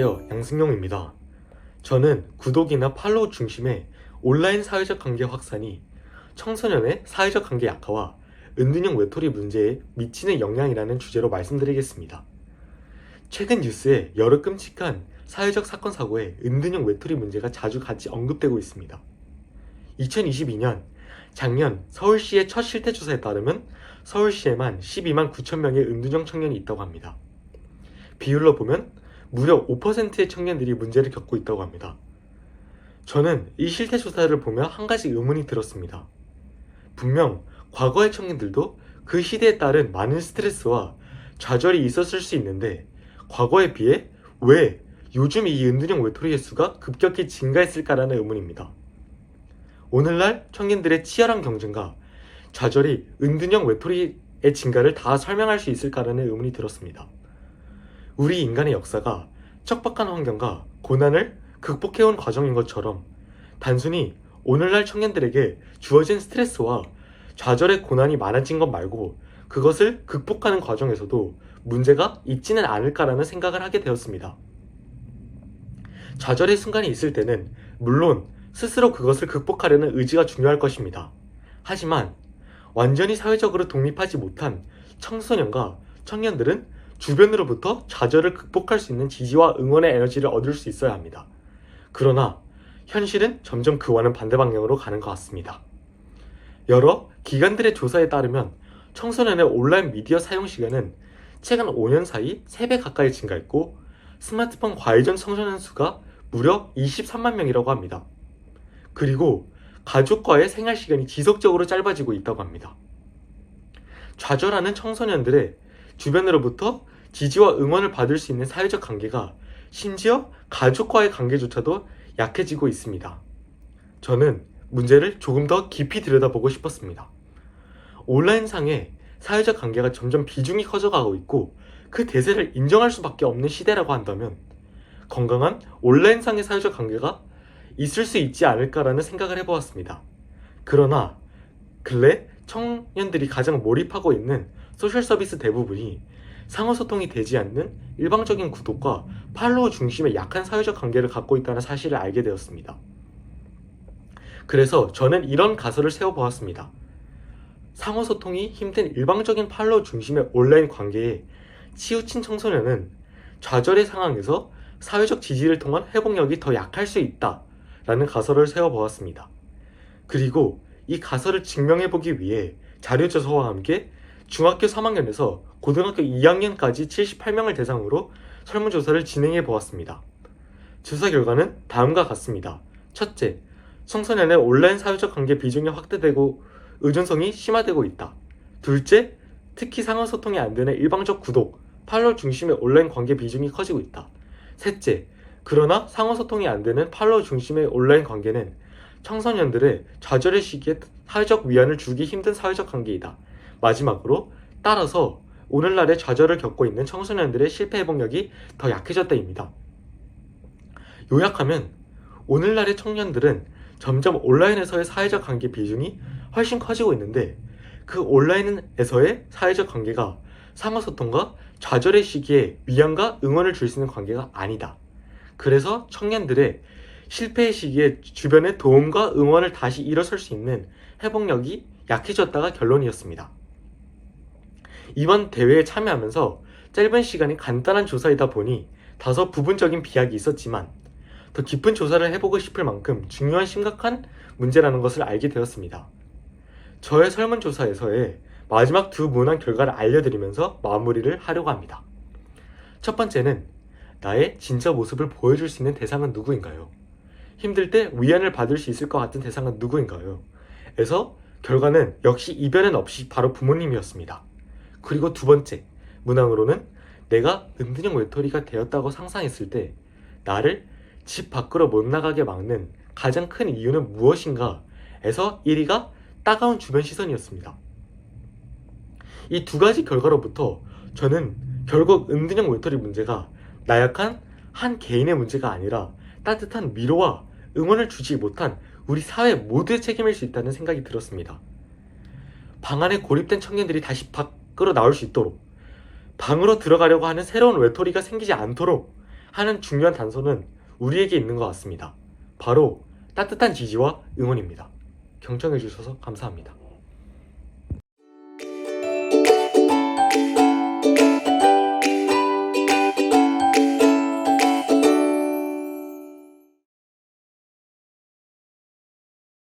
안녕하세요. 양승용입니다. 저는 구독이나 팔로우 중심의 온라인 사회적 관계 확산이 청소년의 사회적 관계 약화와 은둔형 외톨이 문제에 미치는 영향이라는 주제로 말씀드리겠습니다. 최근 뉴스에 여러 끔찍한 사회적 사건 사고에 은둔형 외톨이 문제가 자주 같이 언급되고 있습니다. 2022년 작년 서울시의 첫 실태조사에 따르면 서울시에만 12만 9천 명의 은둔형 청년이 있다고 합니다. 비율로 보면 무려 5%의 청년들이 문제를 겪고 있다고 합니다. 저는 이 실태조사를 보며 한 가지 의문이 들었습니다. 분명 과거의 청년들도 그 시대에 따른 많은 스트레스와 좌절이 있었을 수 있는데 과거에 비해 왜 요즘 이 은둔형 외톨이의 수가 급격히 증가했을까라는 의문입니다. 오늘날 청년들의 치열한 경쟁과 좌절이 은둔형 외톨이의 증가를 다 설명할 수 있을까라는 의문이 들었습니다. 우리 인간의 역사가 척박한 환경과 고난을 극복해온 과정인 것처럼 단순히 오늘날 청년들에게 주어진 스트레스와 좌절의 고난이 많아진 것 말고 그것을 극복하는 과정에서도 문제가 있지는 않을까라는 생각을 하게 되었습니다. 좌절의 순간이 있을 때는 물론 스스로 그것을 극복하려는 의지가 중요할 것입니다. 하지만 완전히 사회적으로 독립하지 못한 청소년과 청년들은 주변으로부터 좌절을 극복할 수 있는 지지와 응원의 에너지를 얻을 수 있어야 합니다. 그러나 현실은 점점 그와는 반대 방향으로 가는 것 같습니다. 여러 기관들의 조사에 따르면 청소년의 온라인 미디어 사용 시간은 최근 5년 사이 3배 가까이 증가했고 스마트폰 과의전 청소년 수가 무려 23만 명이라고 합니다. 그리고 가족과의 생활 시간이 지속적으로 짧아지고 있다고 합니다. 좌절하는 청소년들의 주변으로부터 지지와 응원을 받을 수 있는 사회적 관계가 심지어 가족과의 관계조차도 약해지고 있습니다. 저는 문제를 조금 더 깊이 들여다보고 싶었습니다. 온라인상의 사회적 관계가 점점 비중이 커져가고 있고 그 대세를 인정할 수밖에 없는 시대라고 한다면 건강한 온라인상의 사회적 관계가 있을 수 있지 않을까라는 생각을 해보았습니다. 그러나 근래 청년들이 가장 몰입하고 있는 소셜 서비스 대부분이 상호소통이 되지 않는 일방적인 구독과 팔로우 중심의 약한 사회적 관계를 갖고 있다는 사실을 알게 되었습니다. 그래서 저는 이런 가설을 세워보았습니다. 상호소통이 힘든 일방적인 팔로우 중심의 온라인 관계에 치우친 청소년은 좌절의 상황에서 사회적 지지를 통한 회복력이 더 약할 수 있다라는 가설을 세워보았습니다. 그리고 이 가설을 증명해보기 위해 자료조사와 함께 중학교 3학년에서 고등학교 2학년까지 78명을 대상으로 설문조사를 진행해 보았습니다. 조사 결과는 다음과 같습니다. 첫째, 청소년의 온라인 사회적 관계 비중이 확대되고 의존성이 심화되고 있다. 둘째, 특히 상호소통이 안 되는 일방적 구독, 팔로우 중심의 온라인 관계 비중이 커지고 있다. 셋째, 그러나 상호소통이 안 되는 팔로우 중심의 온라인 관계는 청소년들의 좌절의 시기에 사회적 위안을 주기 힘든 사회적 관계이다. 마지막으로 따라서 오늘날의 좌절을 겪고 있는 청소년들의 실패 회복력이 더 약해졌다입니다. 요약하면 오늘날의 청년들은 점점 온라인에서의 사회적 관계 비중이 훨씬 커지고 있는데 그 온라인에서의 사회적 관계가 상호소통과 좌절의 시기에 위안과 응원을 줄 수 있는 관계가 아니다. 그래서 청년들의 실패의 시기에 주변의 도움과 응원을 다시 일어설 수 있는 회복력이 약해졌다가 결론이었습니다. 이번 대회에 참여하면서 짧은 시간에 간단한 조사이다 보니 다소 부분적인 비약이 있었지만 더 깊은 조사를 해보고 싶을 만큼 중요한 심각한 문제라는 것을 알게 되었습니다. 저의 설문조사에서의 마지막 두 문항 결과를 알려드리면서 마무리를 하려고 합니다. 첫 번째는 나의 진짜 모습을 보여줄 수 있는 대상은 누구인가요? 힘들 때 위안을 받을 수 있을 것 같은 대상은 누구인가요? 에서 결과는 역시 이변은 없이 바로 부모님이었습니다. 그리고 두 번째 문항으로는 내가 은둔형 외톨이가 되었다고 상상했을 때 나를 집 밖으로 못 나가게 막는 가장 큰 이유는 무엇인가 에서 1위가 따가운 주변 시선이었습니다. 이 두 가지 결과로부터 저는 결국 은둔형 외톨이 문제가 나약한 한 개인의 문제가 아니라 따뜻한 위로와 응원을 주지 못한 우리 사회 모두의 책임일 수 있다는 생각이 들었습니다. 방 안에 고립된 청년들이 다시 밖으로 나올 수 있도록 방으로 들어가려고 하는 새로운 외톨이가 생기지 않도록 하는 중요한 단서는 우리에게 있는 것 같습니다. 바로 따뜻한 지지와 응원입니다. 경청해주셔서 감사합니다.